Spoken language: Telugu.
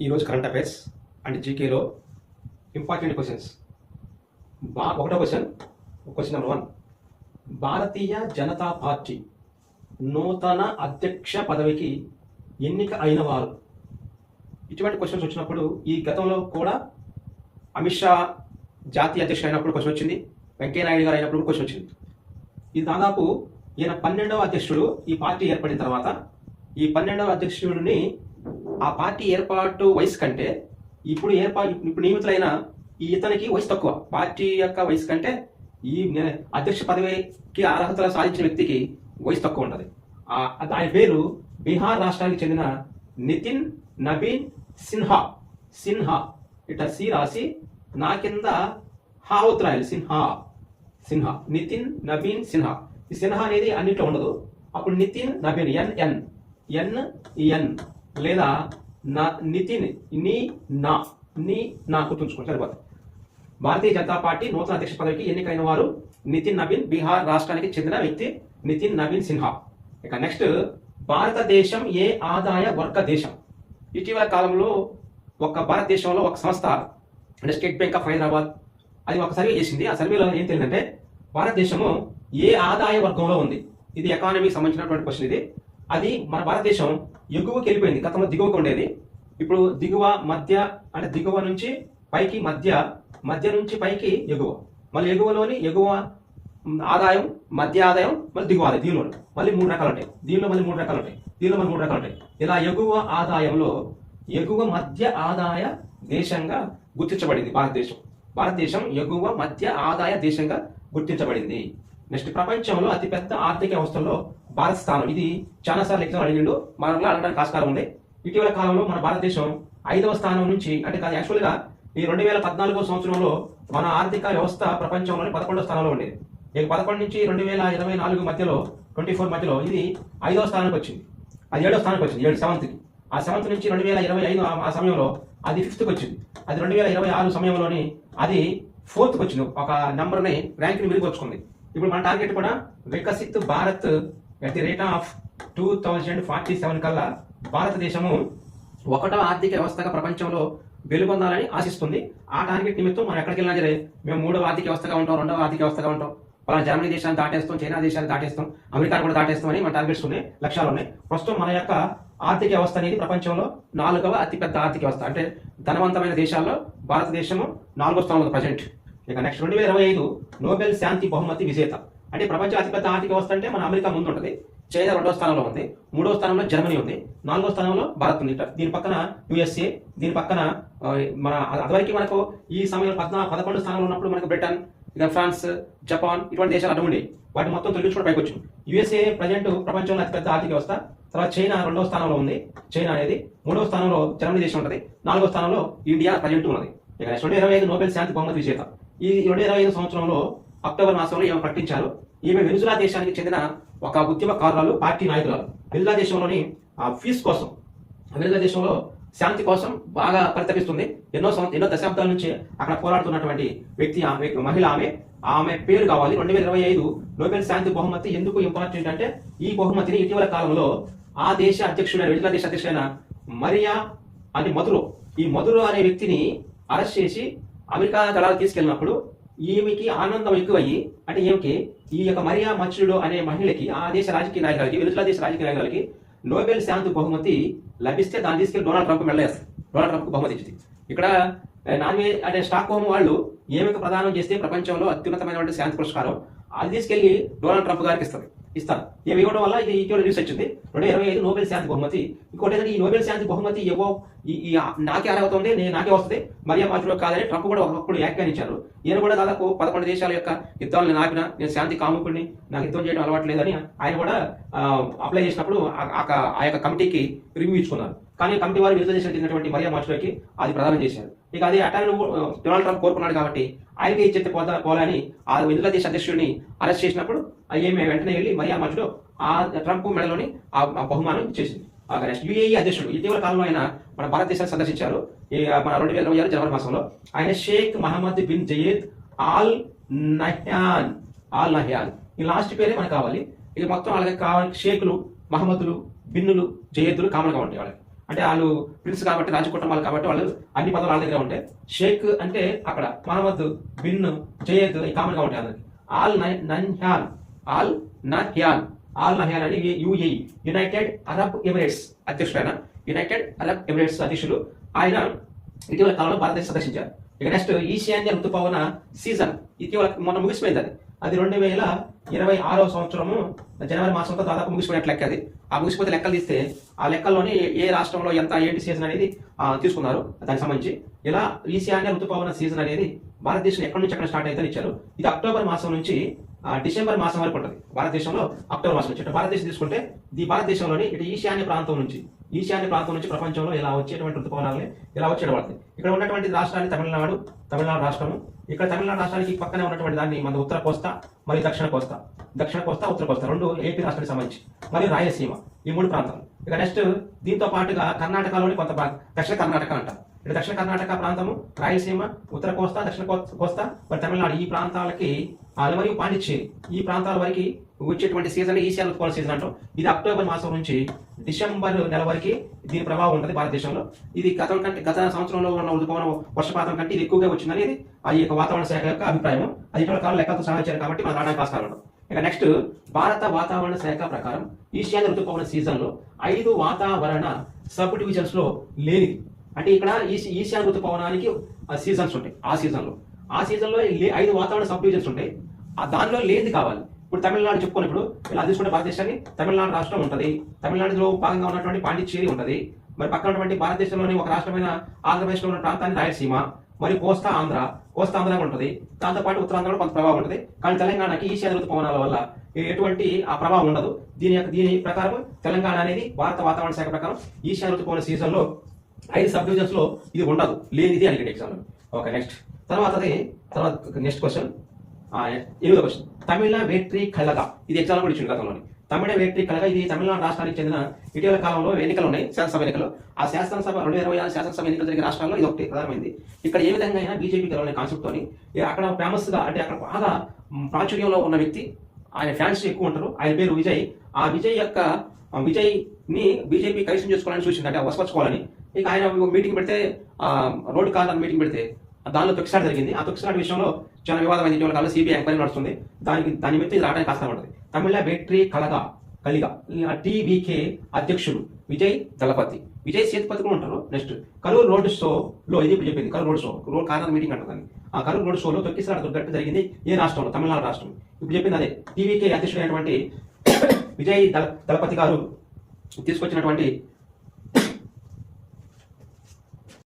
ఈరోజు కరెంట్ అఫైర్స్ అండ్ జీకేలో ఇంపార్టెంట్ క్వశ్చన్స్. ఒకటో క్వశ్చన్ నెంబర్ 1. భారతీయ జనతా పార్టీ నూతన అధ్యక్ష పదవికి ఎన్నిక అయిన వారు. ఇటువంటి క్వశ్చన్స్ వచ్చినప్పుడు ఈ గతంలో కూడా అమిత్ షా జాతీయ అధ్యక్షుడు అయినప్పుడు క్వశ్చన్ వచ్చింది, వెంకయ్యనాయుడు గారు అయినప్పుడు క్వశ్చన్ వచ్చింది. ఇది దాదాపు ఈయన 12వ అధ్యక్షుడు. ఈ పార్టీ ఏర్పడిన తర్వాత ఈ 12వ అధ్యక్షుడిని ఆ పార్టీ ఏర్పాటు వయసు కంటే ఇప్పుడు నియమితులైన ఇతనికి వయసు తక్కువ. పార్టీ యొక్క వయసు కంటే ఈ అధ్యక్ష పదవికి అర్హతలు సాధించిన వ్యక్తికి వయసు తక్కువ ఉంటుంది. ఆయన పేరు బీహార్ రాష్ట్రానికి చెందిన నితిన్ నబీన్ సిన్హా. ఇట్లా సి రాసి నా కింద హావత్ రాయాలి. సిన్హా నితిన్ నబీన్ సిన్హా. ఈ సిన్హా అనేది అన్నిట్లో ఉండదు. అప్పుడు నితిన్ నబీన్ ఎన్ లేదా నితిన్ నా గుర్తుంచుకోండి సరిపోతుంది. భారతీయ జనతా పార్టీ నూతన అధ్యక్ష పదవికి ఎన్నికైన వారు నితిన్ నబీన్. బీహార్ రాష్ట్రానికి చెందిన వ్యక్తి నితిన్ నబీన్ సిన్హా. ఇక నెక్స్ట్, భారతదేశం ఏ ఆదాయ వర్గ దేశం? ఇటీవల కాలంలో భారతదేశంలో ఒక సంస్థ అంటే స్టేట్ బ్యాంక్ ఆఫ్ హైదరాబాద్ అది ఒక సర్వే చేసింది. ఆ సర్వేలో ఏం తెలియదంటే భారతదేశము ఏ ఆదాయ వర్గంలో ఉంది. ఇది ఎకానమీకి సంబంధించినటువంటి క్వశ్చన్. ఇది అది మన భారతదేశం ఎగువకి వెళ్ళిపోయింది. గతంలో దిగువకు ఉండేది, ఇప్పుడు దిగువ మధ్య అంటే దిగువ నుంచి పైకి మధ్య నుంచి పైకి ఎగువ, మళ్ళీ ఎగువలోని ఎగువ ఆదాయం, మధ్య ఆదాయం, మళ్ళీ దిగువ ఆదాయం. దీనిలో మళ్ళీ 3 రకాలు ఉంటాయి, దీనిలో మళ్ళీ 3 రకాలు ఉంటాయి, దీనిలో మళ్ళీ 3 రకాలు ఉంటాయి. ఇలా ఎగువ ఆదాయంలో ఎగువ మధ్య ఆదాయ దేశంగా గుర్తించబడింది భారతదేశం ఎగువ మధ్య ఆదాయ దేశంగా గుర్తించబడింది. నెక్స్ట్, ప్రపంచంలో అతిపెద్ద ఆర్థిక వ్యవస్థల్లో భారత స్థానం. ఇది చాలాసార్లు ఎగ్జామ్ అడిగిండు, మనలో అడగడానికి ఆస్కారం ఉంది. ఇటీవల కాలంలో మన భారతదేశం 5వ స్థానం నుంచి అంటే కాదు, యాక్చువల్గా ఈ 2014 సంవత్సరంలో మన ఆర్థిక వ్యవస్థ ప్రపంచంలోని 11వ స్థానంలో ఉండేది. ఇక 11 నుంచి 2024 మధ్యలో 24 మధ్యలో ఇది 5వ స్థానానికి వచ్చింది. అది 7వ స్థానానికి వచ్చింది, 7th. ఆ 7th నుంచి 2025 ఆ సమయంలో అది 5th వచ్చింది. అది 2026 సమయంలోని అది 4th వచ్చింది. ఒక నెంబర్ని ర్యాంక్ని మెరుగుపరుచుకుంది. ఇప్పుడు మన టార్గెట్ కూడా Viksit Bharat at the rate of 2047 కల్లా భారతదేశము 1వ ఆర్థిక వ్యవస్థగా ప్రపంచంలో వెలుగొందాలని ఆశిస్తుంది. ఆ టార్గెట్ నిమిత్తం మనం ఎక్కడికి వెళ్ళినా సరే మేము 3వ ఆర్థిక వ్యవస్థగా ఉంటాం, 2వ ఆర్థిక వ్యవస్థగా ఉంటాం, పలానా జర్మనీ దేశాన్ని దాటేస్తాం, చైనా దేశాన్ని దాటేస్తాం, అమెరికా కూడా దాటేస్తామని మన టార్గెట్స్ ఉన్నాయి, లక్ష్యాలు ఉన్నాయి. ప్రస్తుతం మన యొక్క ఆర్థిక వ్యవస్థ అనేది ప్రపంచంలో 4వ అతిపెద్ద ఆర్థిక వ్యవస్థ. అంటే ధనవంతమైన దేశాల్లో భారతదేశము 4వ స్థానంలో ప్రజెంట్. ఇక నెక్స్ట్, 2025 నోబెల్ శాంతి బహుమతి విజేత. అంటే ప్రపంచ అతిపెద్ద ఆర్థిక వ్యవస్థ అంటే మన అమెరికా ముందు ఉంటుంది, చైనా 2వ స్థానంలో ఉంది, 3వ స్థానంలో జర్మనీ ఉంది, 4వ స్థానంలో భారత్ ఉంది. దీని పక్కన USA, దీని పక్కన మన అదివరకు మనకు ఈ సమయంలో 11 స్థానంలో ఉన్నప్పుడు మనకు బ్రిటన్, ఇక ఫ్రాన్స్, జపాన్ ఇటువంటి దేశాలు అడ్డు ఉండేవి. వాటి మొత్తం తొలగించుకుంటూ పైకి వచ్చింది. USA ప్రజెంట్ ప్రపంచంలో అతిపెద్ద ఆర్థిక వ్యవస్థ. తర్వాత చైనా 2వ స్థానంలో ఉంది, చైనా అనేది 3వ స్థానంలో జర్మనీ దేశం ఉంటుంది, 4వ స్థానంలో ఇండియా ప్రజెంట్ ఉన్నది. ఇక 2025 నోబెల్ శాంతి బహుమతి విజేత. ఈ 2025 సంవత్సరంలో అక్టోబర్ మాసంలో ఈమె ప్రకటించారు. ఈమె వెనుజులా దేశానికి చెందిన ఒక ఉద్యమకారురాలు, పార్టీ నాయకురాలు. వెనుజులా దేశంలోని పీస్ కోసం, వెనుజులా దేశంలో శాంతి కోసం బాగా పరితపిస్తుంది. ఎన్నో దశాబ్దాల నుంచి అక్కడ పోరాడుతున్నటువంటి మహిళ ఆమె పేరు కావాలి. 2025 నోబెల్ శాంతి బహుమతి ఎందుకు ఇంపార్టెంట్ అంటే ఈ బహుమతిని ఇటీవల కాలంలో ఆ దేశ అధ్యక్షుడైన వెనుజులా దేశ అధ్యక్షుడైన మరియా అని ఈ మధురో అనే వ్యక్తిని అరెస్ట్ చేసి అమెరికా దళాలు తీసుకెళ్ళినప్పుడు ఈమెకి ఆనందం ఎక్కువయ్యి, అంటే ఈమెకి ఈ యొక్క మరియా మచ్చుడో అనే మహిళకి ఆ దేశ రాజకీయ నాయకులకి, వెనుజులా దేశ రాజకీయ నాయకులకి నోబెల్ శాంతి బహుమతి లభిస్తే దాన్ని తీసుకెళ్లి డొనాల్డ్ ట్రంప్ మెడలేస్తారు. డొనాల్డ్ ట్రంప్ బహుమతి ఇచ్చింది. ఇక్కడ అంటే స్టాక్ హోమ్ వాళ్ళు ఏమికి ప్రదానం చేస్తే ప్రపంచంలో అత్యున్నతమైనటువంటి శాంతి పురస్కారం అది తీసుకెళ్లి డొనాల్డ్ ట్రంప్ గారికి ఇస్తారు. ఏమి ఇవ్వడం వల్ల ఇది ఇటీవల న్యూస్ వచ్చింది. 2025 నోబెల్ శాంతి బహుమతి. ఇంకోటి ఏంటంటే ఈ నోబెల్ శాంతి బహుమతి నాకే అర్హత ఉంది, నాకే వస్తుంది, మరియా మాచులో కాదని ట్రంప్ కూడా ఒకప్పుడు వ్యాఖ్యానించారు. ఈయన కూడా దాదాపు 11 దేశాల యొక్క యుద్ధాలను నేను శాంతి కాముకుడిని, నాకు యుద్ధం చేయడం అలవాటు లేదని ఆయన కూడా అప్లై చేసినప్పుడు ఆ యొక్క కమిటీకి రివ్యూ ఇచ్చుకున్నారు. కానీ కమిటీ వారు విడుదల చేసినటువంటి మరియా మాచులోకి అది ప్రదానం చేశారు. ఇక అది అటాను డొనాల్డ్ ట్రంప్ కోరుకున్నాడు కాబట్టి ఆయనకి ఇచ్చేది పోలని ఆ వెనుజులా దేశ అధ్యక్షుడిని అరెస్ట్ చేసినప్పుడు ఏమే వెంటనే వెళ్ళి మరియా మాచులో ఆ ట్రంప్ మెడలోని ఆ బహుమానం చేసింది. నెక్స్ట్, UAE అధ్యక్షుడు ఇటీవల కాలంలో ఆయన మన భారతదేశాన్ని సందర్శించారు. మన 2026 జనవరి మాసంలో ఆయన Sheikh Mohamed bin Zayed Al Nahyan. ఈ లాస్ట్ పేరే మనకు కావాలి. ఇది మొత్తం అలాగే కావాలి. షేకులు, మహమ్మదులు, బిన్నులు, జయేద్లు కామన్గా ఉంటాయి వాళ్ళకి. అంటే వాళ్ళు ప్రిన్స్ కాబట్టి రాజ కుటుంబాలు కాబట్టి వాళ్ళు అన్ని పదాలు వాళ్ళ దగ్గర ఉంటాయి. షేక్ అంటే అక్కడ మహమ్మద్ బిన్ జయద్ కామన్ గా ఉంటాయి అందరికి. Al Nahyan Al Nahyan Al Nahyan అని యుఏఈ యునైటెడ్ అరబ్ ఎమిరేట్స్ అధ్యక్షుడైన యునైటెడ్ అరబ్ ఎమిరేట్స్ అధ్యక్షులు ఆయన ఇటీవల కాలంలో భారతదేశం సందర్శించారు. ఇక నెక్స్ట్ ఈశాన్య ఋతుపవన సీజన్ ఇటీవల మొన్న ముగిసిపోయింది. అది 2026 సంవత్సరము జనవరి మాసంతో దాదాపు ముగిసిపోయినట్లు లెక్క. అది ఆ ముగిసిపోతే లెక్కలు తీస్తే ఆ లెక్కల్లోని ఏ రాష్ట్రంలో ఎంత ఏంటి సీజన్ అనేది తీసుకున్నారు. దానికి సంబంధించి ఇలా ఈశాన్య ఋతుపవన సీజన్ అనేది భారతదేశం ఎక్కడి నుంచి ఎక్కడ స్టార్ట్ అవుతుందని ఇచ్చారు. ఇది అక్టోబర్ మాసం నుంచి డిసెంబర్ మాసం వరకు ఉంటుంది భారతదేశంలో. అక్టోబర్ మాసం నుంచి భారతదేశం తీసుకుంటే ఈ భారతదేశంలోని ఇటు ఈశాన్య ప్రాంతం నుంచి ప్రపంచంలో ఇలా వచ్చేటువంటి ఋతుపవనాలని ఇలా వచ్చేటపడుతుంది. ఇక్కడ ఉన్నటువంటి రాష్ట్రాన్ని తమిళనాడు రాష్ట్రము. ఇక్కడ తమిళనాడు రాష్ట్రానికి పక్కనే ఉన్నటువంటి దాన్ని మన ఉత్తర కోస్తా మరియు దక్షిణ కోస్తా ఉత్తర కోస్తా రెండు ఏపీ రాష్ట్రానికి సంబంధించి మరియు రాయలసీమ ఈ 3 ప్రాంతాలు. ఇక నెక్స్ట్ దీంతో పాటుగా కర్ణాటకలోని కొంత దక్షిణ కర్ణాటక అంటారు. ఇక్కడ దక్షిణ కర్ణాటక ప్రాంతము, రాయలసీమ, ఉత్తర కోస్తా, దక్షిణ కోస్తా మరి తమిళనాడు ఈ ప్రాంతాలకి మరియు పాండిచ్చేరి ఈ ప్రాంతాల వరకు వచ్చేటువంటి సీజన్ ఈశాన్య ఋతుపవన సీజన్ అంటాం. ఇది అక్టోబర్ మాసం నుంచి డిసెంబర్ నెల వరకు దీని ప్రభావం ఉంటుంది భారతదేశంలో. ఇది గత సంవత్సరంలో ఉన్న ఋతుపవన వర్షపాతం కంటే ఇది ఎక్కువగా వచ్చిందని ఈ యొక్క వాతావరణ శాఖ యొక్క అభిప్రాయం. అది ఇటీవల కాలం లెక్కలతో సహాయించారు కాబట్టి మనం రావడానికి ఆస్కారం. ఇక నెక్స్ట్ భారత వాతావరణ శాఖ ప్రకారం ఈశాన్య ఋతుపవన సీజన్ లో 5 వాతావరణ సబ్ డివిజన్స్ లో లేనిది. అంటే ఇక్కడ ఈశాన్య ఋతుపవనానికి సీజన్స్ ఉంటాయి. ఆ సీజన్ లో 5 వాతావరణ సబ్ డివిజన్స్ ఉంటాయి. దానిలో లేనిది కావాలి. ఇప్పుడు తమిళనాడు చెప్పుకున్నప్పుడు ఇలా తీసుకుంటే భారతదేశాన్ని తమిళనాడు రాష్ట్రం ఉంటుంది. తమిళనాడులో భాగంగా ఉన్నటువంటి పాండిచ్చేరి ఉంటుంది. మరి పక్కన ఉన్నటువంటి భారతదేశంలోని ఒక రాష్ట్రమైన ఆంధ్రప్రదేశ్లో ఉన్న ప్రాంతాన్ని రాయలసీమ మరియు కోస్తా ఆంధ్ర ఉంటుంది. దాంతోపాటు ఉత్తరాంధ్రలో కొంత ప్రభావం ఉంటుంది. కానీ తెలంగాణకి ఈశాన్య ఋతుపవనాల వల్ల ఎటువంటి ఆ ప్రభావం ఉండదు. దీని ప్రకారం తెలంగాణ అనేది భారత వాతావరణ శాఖ ప్రకారం ఈశాన్య ఋతుపవన సీజన్ లో 5 సబ్ డివిజన్స్ లో ఇది ఉండదు, లేనిది అని ఎగ్జామ్. ఓకే నెక్స్ట్ తర్వాత నెక్స్ట్ క్వశ్చన్ 8వ క్వశ్చన్ తమిళ వేట్రి కళగా. ఇది ఎగ్జామ్ కూడా ఇచ్చింది గతంలోని. తమిళ వేట్రి కళగా ఇది తమిళనాడు రాష్ట్రానికి చెందిన ఇటీవల కాలంలో ఎన్నికలు ఉన్నాయి, శాసనసభ ఎన్నికలు. ఆ శాసనసభ 2026 శాసనసభ ఎన్నికలు జరిగిన రాష్ట్రాల్లో ఇది ఒకటి ప్రధానమైంది. ఇక్కడ ఏ విధంగా అయినా బీజేపీ గెలవనే కాన్సెప్ట్ తోని అక్కడ ఫేమస్ గా అంటే అక్కడ బాగా ప్రాచుర్యంలో ఉన్న వ్యక్తి, ఆయన ఫ్యాన్స్ ఎక్కువ ఉంటారు. ఆయన పేరు విజయ్. ఆ విజయ్ ని బీజేపీ కైసం చేసుకోవాలని చూసింది, అంటే వసపరచుకోవాలని. ఇక ఆయన మీటింగ్ పెడితే రోడ్డు కార్నర్ మీటింగ్ పెడితే దానిలో తొక్కిసాట జరిగింది. ఆ తొక్కిసాట విషయంలో చాలా వివాదమైన ఇటీవల కాలంలో సిబిఐ ఎంక్వైరీ నడుస్తుంది. దాని మీద ఇది రావడానికి ఆస్కారం ఉంటుంది. తమిళ వేట్రి కళగా టీవీకే అధ్యక్షుడు విజయ్ సేతుపతి కూడా ఉంటారు. నెక్స్ట్ కరూర్ రోడ్ షోలో ఇది ఇప్పుడు చెప్పింది. కరూర్ రోడ్ కార్నర్ మీటింగ్ అంటుంది. ఆ కరూర్ రోడ్ షోలో తొక్కిసాట దుర్ఘటన జరిగింది ఏ రాష్ట్రంలో? తమిళనాడు రాష్ట్రం. ఇప్పుడు చెప్పింది అదే. టీవీకే అధ్యక్షుడైనటువంటి విజయ్ దళపతి గారు తీసుకొచ్చినటువంటి